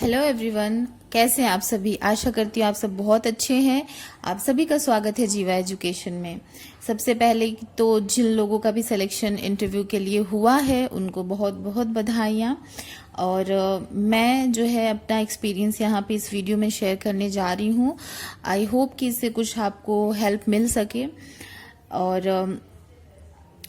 Hello everyone, कैसे हैं आप सभी। आशा करती हूँ आप सब बहुत अच्छे हैं। आप सभी का स्वागत है जीवा एजुकेशन में। सबसे पहले तो जिन लोगों का भी सिलेक्शन इंटरव्यू के लिए हुआ है उनको बहुत बहुत बधाइयाँ। और मैं जो है अपना एक्सपीरियंस यहाँ पे इस वीडियो में शेयर करने जा रही हूँ। आई होप कि इससे कुछ आपको हेल्प मिल सके। और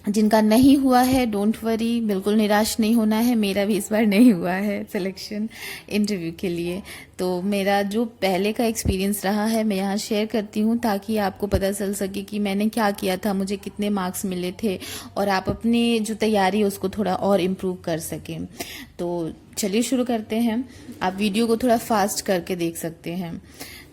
जिनका नहीं हुआ है डोंट वरी, बिल्कुल निराश नहीं होना है। मेरा भी इस बार नहीं हुआ है सिलेक्शन इंटरव्यू के लिए। तो मेरा जो पहले का एक्सपीरियंस रहा है मैं यहाँ शेयर करती हूँ ताकि आपको पता चल सके कि मैंने क्या किया था, मुझे कितने मार्क्स मिले थे, और आप अपनी जो तैयारी है उसको थोड़ा और इम्प्रूव कर सकें। तो चलिए शुरू करते हैं। आप वीडियो को थोड़ा फास्ट करके देख सकते हैं।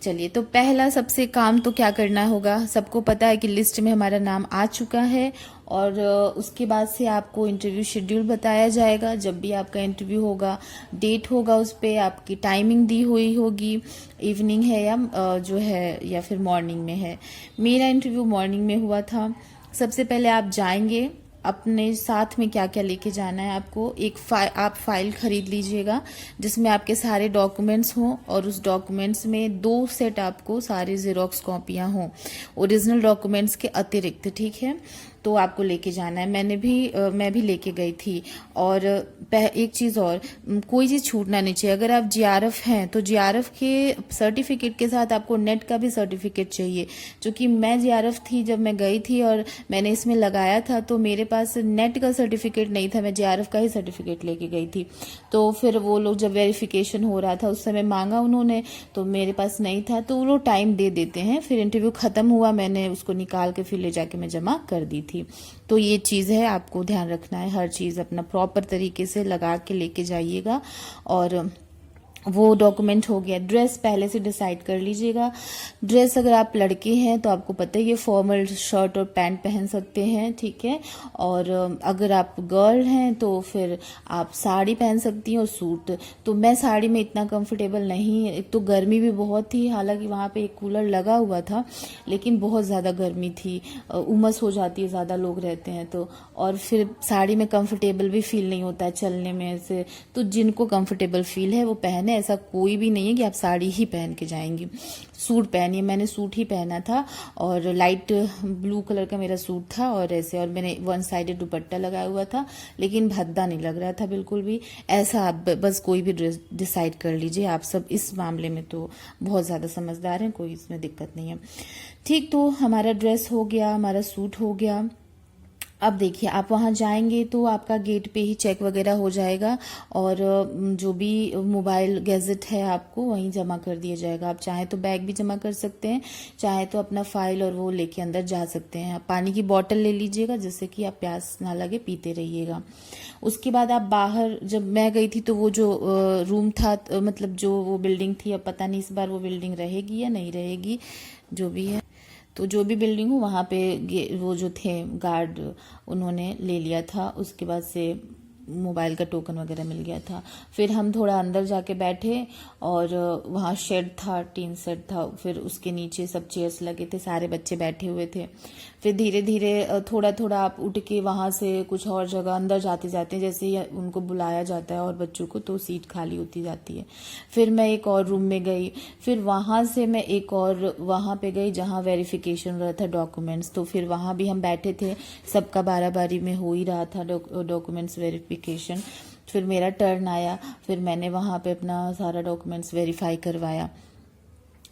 चलिए, तो पहला सबसे काम तो क्या करना होगा, सबको पता है कि लिस्ट में हमारा नाम आ चुका है। और उसके बाद से आपको इंटरव्यू शेड्यूल बताया जाएगा। जब भी आपका इंटरव्यू होगा, डेट होगा, उस पर आपकी टाइमिंग दी हुई होगी, इवनिंग है या जो है या फिर मॉर्निंग में है। मेरा इंटरव्यू मॉर्निंग में हुआ था। सबसे पहले आप जाएंगे, अपने साथ में क्या क्या लेके जाना है आपको। आप फाइल खरीद लीजिएगा जिसमें आपके सारे डॉक्यूमेंट्स हों, और उस डॉक्यूमेंट्स में 2 सेट आपको सारे जेरोक्स कॉपियां हों ओरिजिनल डॉक्यूमेंट्स के अतिरिक्त, ठीक है। तो आपको लेके जाना है। मैं भी लेके गई थी। और एक चीज और, कोई चीज छूटना नहीं चाहिए। अगर आप जीआरएफ हैं तो जीआरएफ के सर्टिफिकेट के साथ आपको नेट का भी सर्टिफिकेट चाहिए। क्योंकि मैं जीआरएफ थी जब मैं गई थी और मैंने इसमें लगाया था, तो मेरे पास नेट का सर्टिफिकेट नहीं था, मैं जीआरएफ का ही सर्टिफिकेट लेके गई थी। तो फिर वो लोग जब वेरिफिकेशन हो रहा था उस समय मांगा उन्होंने, तो मेरे पास नहीं था। तो वो लोग टाइम दे देते हैं। फिर इंटरव्यू खत्म हुआ, मैंने उसको निकाल के फिर ले जाके मैं जमा कर दी थी। तो ये चीज है, आपको ध्यान रखना है। हर चीज अपना प्रॉपर तरीके से लगा के लेके जाइएगा। और वो डॉक्यूमेंट हो गया। ड्रेस पहले से डिसाइड कर लीजिएगा। ड्रेस अगर आप लड़के हैं तो आपको पता है ये फॉर्मल शर्ट और पैंट पहन सकते हैं, ठीक है। और अगर आप गर्ल हैं तो फिर आप साड़ी पहन सकती हैं और सूट। तो मैं साड़ी में इतना कंफर्टेबल नहीं, एक तो गर्मी भी बहुत थी, हालांकि वहाँ पे एक कूलर लगा हुआ था, लेकिन बहुत ज़्यादा गर्मी थी, उमस हो जाती है, ज़्यादा लोग रहते हैं तो। और फिर साड़ी में कंफर्टेबल भी फील नहीं होता है चलने में से। तो जिनको कंफर्टेबल फील है वो पहने, ऐसा कोई भी नहीं है कि आप साड़ी ही पहन के जाएंगी। सूट पहनिए, मैंने सूट ही पहना था और लाइट ब्लू कलर का मेरा सूट था, और ऐसे, और मैंने वन साइडेड दुपट्टा लगाया हुआ था, लेकिन भद्दा नहीं लग रहा था बिल्कुल भी। ऐसा आप बस कोई भी ड्रेस डिसाइड कर लीजिए। आप सब इस मामले में तो बहुत ज्यादा समझदार हैं, कोई इसमें दिक्कत नहीं है। ठीक, तो हमारा ड्रेस हो गया, हमारा सूट हो गया। अब देखिए, आप वहां जाएंगे तो आपका गेट पे ही चेक वगैरह हो जाएगा, और जो भी मोबाइल गैजेट है आपको वहीं जमा कर दिया जाएगा। आप चाहे तो बैग भी जमा कर सकते हैं, चाहे तो अपना फाइल और वो लेके अंदर जा सकते हैं। आप पानी की बोतल ले लीजिएगा जिससे कि आप प्यास ना लगे, पीते रहिएगा। उसके बाद आप बाहर, जब मैं गई थी तो वो जो रूम था, मतलब जो वो बिल्डिंग थी, अब पता नहीं इस बार वो बिल्डिंग रहेगी या नहीं रहेगी, जो भी है। तो जो भी बिल्डिंग हो वहाँ पे वो जो थे गार्ड, उन्होंने ले लिया था। उसके बाद से मोबाइल का टोकन वगैरह मिल गया था। फिर हम थोड़ा अंदर जाके बैठे, और वहाँ शेड था, टीन शेड था। फिर उसके नीचे सब चेयर्स लगे थे, सारे बच्चे बैठे हुए थे। फिर धीरे धीरे थोड़ा थोड़ा आप उठ के वहाँ से कुछ और जगह अंदर जाते जाते, जैसे ही उनको बुलाया जाता है और बच्चों को, तो सीट खाली होती जाती है। फिर मैं एक और रूम में गई, फिर वहाँ से मैं एक और वहाँ पे गई जहाँ वेरिफिकेशन हो रहा था डॉक्यूमेंट्स। तो फिर वहाँ भी हम बैठे थे, सबका बारी बारी में हो ही रहा था डॉक्यूमेंट्स वेरिफिकेशन। फिर मेरा टर्न आया, फिर मैंने वहाँ पे अपना सारा डॉक्यूमेंट्स वेरीफाई करवाया।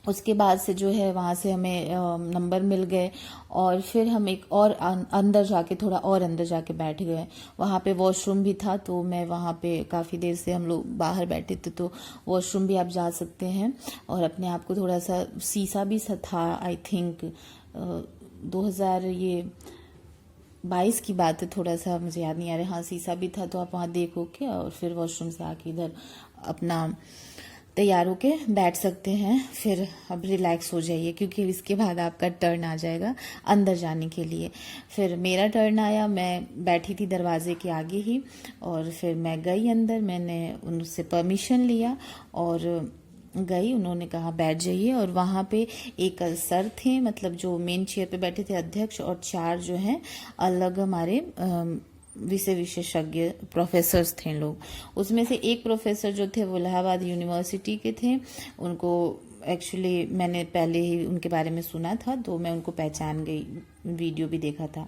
उसके बाद से जो है वहाँ से हमें नंबर मिल गए, और फिर हम एक और अंदर जाके, थोड़ा और अंदर जाके बैठ गए। वहाँ पे वॉशरूम भी था, तो मैं वहाँ पे काफ़ी देर से हम लोग बाहर बैठे थे, तो वॉशरूम भी आप जा सकते हैं। और अपने आप को थोड़ा सा, शीशा भी सा था, आई थिंक 2022 की बात है, थोड़ा सा मुझे याद नहीं आ रहा। हाँ, शीशा भी था, तो आप वहाँ देखो के और फिर वॉशरूम से आके इधर अपना तैयार होके बैठ सकते हैं। फिर अब रिलैक्स हो जाइए, क्योंकि इसके बाद आपका टर्न आ जाएगा अंदर जाने के लिए। फिर मेरा टर्न आया, मैं बैठी थी दरवाजे के आगे ही, और फिर मैं गई अंदर। मैंने उनसे परमिशन लिया और गई। उन्होंने कहा बैठ जाइए। और वहाँ पे एक सर थे, मतलब जो मेन चेयर पे बैठे थे, अध्यक्ष, और 4 जो हैं अलग हमारे विषय विशेषज्ञ प्रोफेसर्स थे लोग। उसमें से एक प्रोफेसर जो थे वो इलाहाबाद यूनिवर्सिटी के थे। उनको एक्चुअली मैंने पहले ही उनके बारे में सुना था, तो मैं उनको पहचान गई, वीडियो भी देखा था।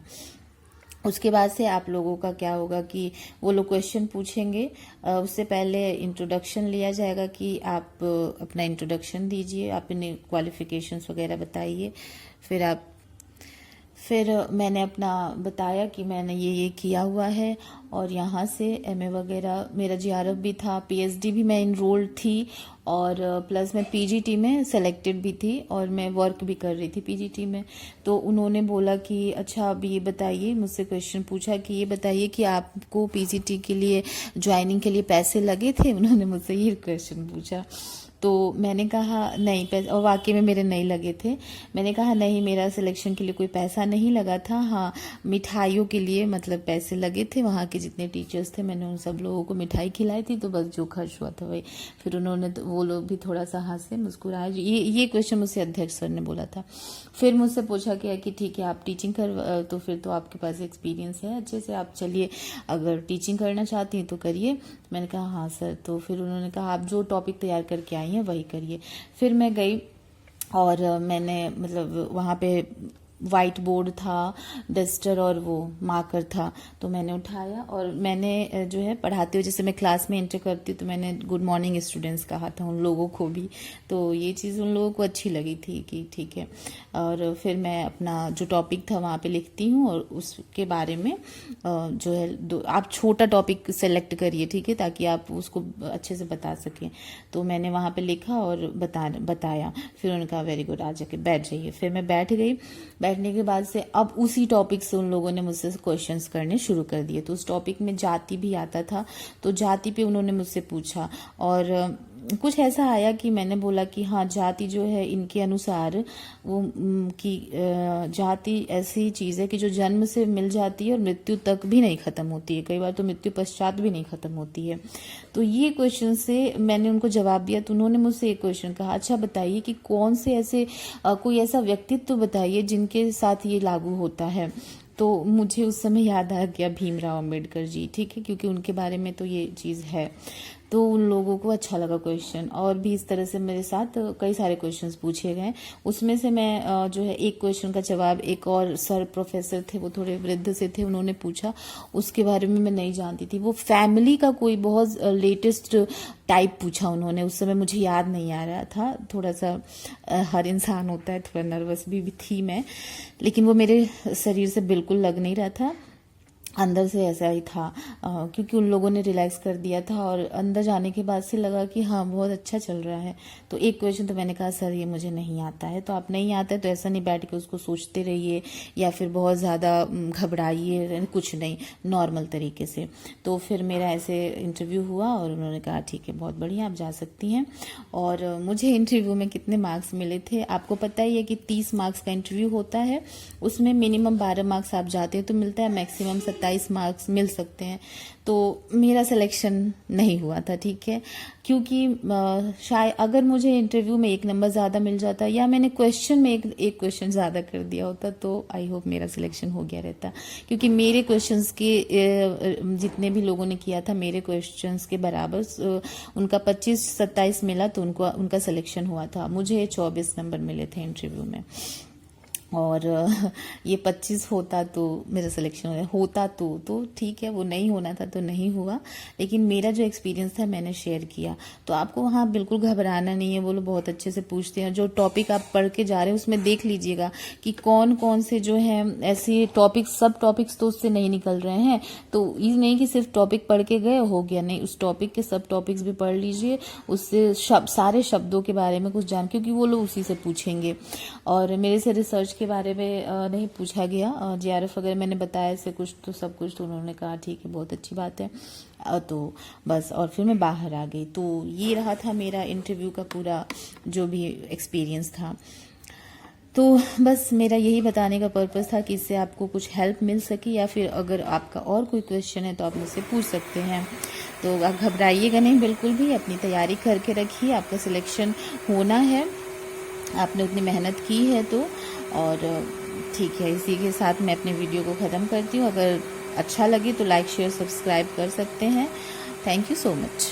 उसके बाद से आप लोगों का क्या होगा कि वो लोग क्वेश्चन पूछेंगे, उससे पहले इंट्रोडक्शन लिया जाएगा कि आप अपना इंट्रोडक्शन दीजिए, अपने क्वालिफिकेशंस वगैरह बताइए। फिर मैंने अपना बताया कि मैंने ये किया हुआ है और यहाँ से एमए वगैरह, मेरा जीआरएफ भी था, पीएचडी भी मैं इनरोल्ड थी और प्लस मैं पीजीटी में सेलेक्टेड भी थी और मैं वर्क भी कर रही थी पीजीटी में। तो उन्होंने बोला कि अच्छा अब ये बताइए, मुझसे क्वेश्चन पूछा कि ये बताइए कि आपको पीजीटी के लिए ज्वाइनिंग के लिए पैसे लगे थे। उन्होंने मुझसे ये क्वेश्चन पूछा, तो मैंने कहा नहीं पैसे, और वाकई में मेरे नहीं लगे थे। मैंने कहा नहीं, मेरा सिलेक्शन के लिए कोई पैसा नहीं लगा था, हाँ मिठाइयों के लिए मतलब पैसे लगे थे। वहाँ के जितने टीचर्स थे मैंने उन सब लोगों को मिठाई खिलाई थी, तो बस जो खर्च हुआ था वही। फिर उन्होंने वो लोग भी थोड़ा सा हंसे, मुस्कुराए। ये क्वेश्चन मुझसे अध्यक्ष सर ने बोला था। फिर मुझसे पूछा गया कि ठीक है आप टीचिंग कर, तो फिर तो आपके पास एक्सपीरियंस है अच्छे से, आप चलिए अगर टीचिंग करना चाहती हैं तो करिए। मैंने कहा हाँ सर। तो फिर उन्होंने कहा आप जो टॉपिक तैयार करके आई हैं वही करिए। फिर मैं गई और मैंने मतलब वहाँ पे वाइट बोर्ड था, डस्टर और वो मार्कर था, तो मैंने उठाया और मैंने जो है पढ़ाते हुए, जैसे मैं क्लास में एंटर करती हूँ तो मैंने गुड मॉर्निंग स्टूडेंट्स कहा था उन लोगों को भी। तो ये चीज़ उन लोगों को अच्छी लगी थी कि ठीक है। और फिर मैं अपना जो टॉपिक था वहाँ पे लिखती हूँ और उसके बारे में जो है आप छोटा टॉपिक सेलेक्ट करिए, ठीक है, ताकि आप उसको अच्छे से बता सकें। तो मैंने वहाँ पे लिखा और बताया। फिर उन्होंने कहा वेरी गुड, आ जाके बैठ जाइए। फिर मैं बैठ गई। बैठने के बाद से अब उसी टॉपिक से उन लोगों ने मुझसे क्वेश्चंस करने शुरू कर दिए। तो उस टॉपिक में जाति भी आता था, तो जाति पे उन्होंने मुझसे पूछा और कुछ ऐसा आया कि मैंने बोला कि हाँ जाति जो है इनके अनुसार वो कि जाति ऐसी चीज़ है कि जो जन्म से मिल जाती है और मृत्यु तक भी नहीं खत्म होती है, कई बार तो मृत्यु पश्चात भी नहीं खत्म होती है। तो ये क्वेश्चन से मैंने उनको जवाब दिया। तो उन्होंने मुझसे एक क्वेश्चन कहा, अच्छा बताइए कि कौन से ऐसे कोई ऐसा व्यक्तित्व बताइए जिनके साथ ये लागू होता है। तो मुझे उस समय याद आ गया भीमराव अंबेडकर जी, ठीक है, क्योंकि उनके बारे में तो ये चीज़ है। तो उन लोगों को अच्छा लगा क्वेश्चन, और भी इस तरह से मेरे साथ कई सारे क्वेश्चंस पूछे गए। उसमें से मैं जो है एक क्वेश्चन का जवाब एक और सर प्रोफेसर थे, वो थोड़े वृद्ध से थे, उन्होंने पूछा, उसके बारे में मैं नहीं जानती थी। वो फैमिली का कोई बहुत लेटेस्ट टाइप पूछा उन्होंने, उस समय मुझे याद नहीं आ रहा था। थोड़ा सा हर इंसान होता है, थोड़ा नर्वस भी थी मैं, लेकिन वो मेरे शरीर से बिल्कुल लग नहीं रहा था, अंदर से ऐसा ही था, क्योंकि उन लोगों ने रिलैक्स कर दिया था और अंदर जाने के बाद से लगा कि हाँ बहुत अच्छा चल रहा है। तो एक क्वेश्चन तो मैंने कहा सर ये मुझे नहीं आता है। तो आप नहीं आता है तो ऐसा नहीं बैठ के उसको सोचते रहिए या फिर बहुत ज़्यादा घबराइए, कुछ नहीं, नॉर्मल तरीके से। तो फिर मेरा ऐसे इंटरव्यू हुआ और उन्होंने कहा ठीक है बहुत बढ़िया, आप जा सकती हैं। और मुझे इंटरव्यू में कितने मार्क्स मिले थे आपको पता ही है कि 30 मार्क्स का इंटरव्यू होता है, उसमें मिनिमम 12 मार्क्स आप जाते हैं तो मिलता है, मैक्सिमम 27 मार्क्स मिल सकते हैं। तो मेरा सिलेक्शन नहीं हुआ था, ठीक है, क्योंकि शायद अगर मुझे इंटरव्यू में 1 नंबर ज़्यादा मिल जाता या मैंने क्वेश्चन में एक क्वेश्चन ज़्यादा कर दिया होता तो आई होप मेरा सिलेक्शन हो गया रहता, क्योंकि मेरे क्वेश्चंस के जितने भी लोगों ने किया था मेरे क्वेश्चंस के बराबर उनका 25-27 मिला, तो उनका सिलेक्शन हुआ था। मुझे 24 नंबर मिले थे इंटरव्यू में, और ये 25 होता तो मेरा सिलेक्शन होता तो ठीक है, वो नहीं होना था तो नहीं हुआ। लेकिन मेरा जो एक्सपीरियंस था मैंने शेयर किया। तो आपको वहाँ बिल्कुल घबराना नहीं है, वो लोग बहुत अच्छे से पूछते हैं। जो टॉपिक आप पढ़ के जा रहे हैं उसमें देख लीजिएगा कि कौन कौन से जो है ऐसे टॉपिक्स, सब टॉपिक्स तो उससे नहीं निकल रहे हैं। तो ये नहीं कि सिर्फ टॉपिक पढ़ के गए हो गया, नहीं, उस टॉपिक के सब टॉपिक्स भी पढ़ लीजिए, उससे सारे शब्दों के बारे में कुछ जान, क्योंकि वो लोग उसी से पूछेंगे। और मेरे से रिसर्च के बारे में नहीं पूछा गया, जीआरएफ वगैरह मैंने बताया ऐसे कुछ, तो सब कुछ तो उन्होंने कहा ठीक है बहुत अच्छी बात है। तो बस, और फिर मैं बाहर आ गई। तो ये रहा था मेरा इंटरव्यू का पूरा जो भी एक्सपीरियंस था। तो बस मेरा यही बताने का पर्पस था कि इससे आपको कुछ हेल्प मिल सके, या फिर अगर आपका और कोई क्वेश्चन है तो आप मुझसे पूछ सकते हैं। तो आप घबराइएगा नहीं बिल्कुल भी, अपनी तैयारी करके रखिए, आपका सिलेक्शन होना है, आपने उतनी मेहनत की है तो। और ठीक है, इसी के साथ मैं अपने वीडियो को ख़त्म करती हूँ। अगर अच्छा लगे तो लाइक शेयर सब्सक्राइब कर सकते हैं। Thank you so much.